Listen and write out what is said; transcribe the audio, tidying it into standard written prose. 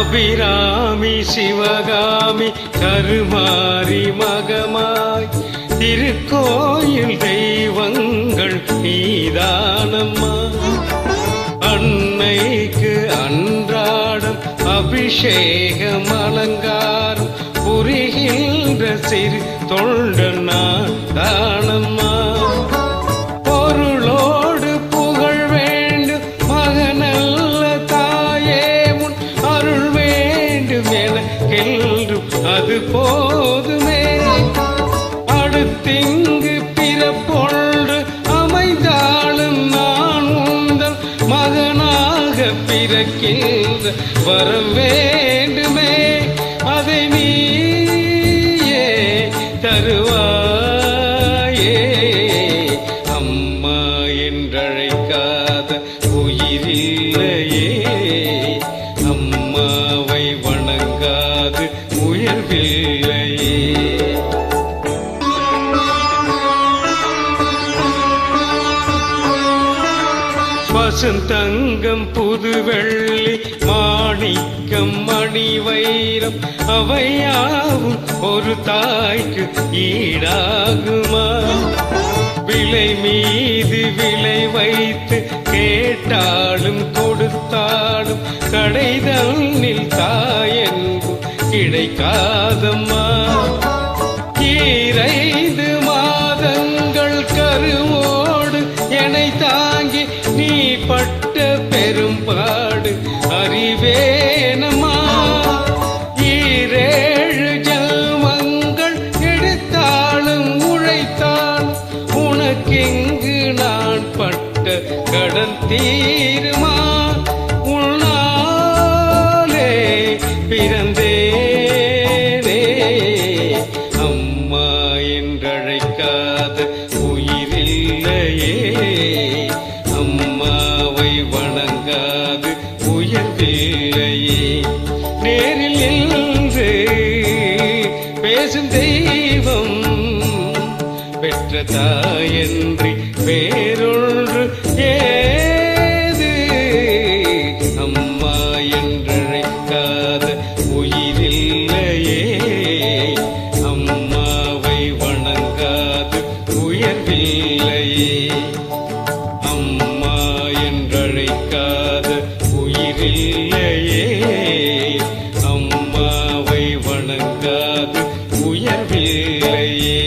அபிராமி சிவகாமி கருமாரி மகமாய் திருக்கோயில் தெய்வங்கள் நீதானம்மா. அன்னைக்கு அன்றாடம் அபிஷேகம் அலங்காரம் புரிகின்ற சிறு தொண்டன் நான் தானம்மா. பொருளோடு புகழ் வேண்டும் மகனல்ல தாயே முன் அருள் வேண்டும் எனக்கென்றும் அது போதுமே. அடுத்திங்கு பிறப்பொன்று அமைந்தாலும் நான் உந்தன் மகனாக பிறக்கின்ற வரம் வேண்டுமே. அதை நீயே தருவாயே. அம்மா என்றழைக்காத உயிரில்லையே. அம்மாவை வணங்காது உயர்வில்லையே. பசுந்தங்கம் புது வெள்ளி மாணிக்கம் மணி வைரம் அவையாவும் ஒரு தாய்க்கு ஈடாகுமா? விலை மீது விலை வைத்து கேட்டாலும் கொடுத்தாலும் கடைதனில் தாயென்பும் கிடைக்காதம்மா. 2 மாதங்கள் கருவோடு என்னை தாங்கி நீ பட்ட பெரும்பாடு அறிவேனம்மா. 7 ஜென்மங்கள் எடுத்தாலும் உழைத்தாலும் உனக்கெங்கு நான் பட்ட கடன் தீருமா? உன்னாலே பிறந்தேனே. அம்மா என்றழைக்காத உயிரில்லையே. அம்மாவை வணங்காது உயர்வில்லையே. நேரில் நின்று பேசும் தெய்வம் பெற்ற தாயன்றி வேறொன்று ஏது? அம்மா என்றழைக்காத உயிரில்லையே. அம்மாவை வணங்காது உயர்வில்லையே. அம்மா என்றழைக்காத உயிரில்லையே. அம்மாவை வணங்காது உயர்வில்லையே.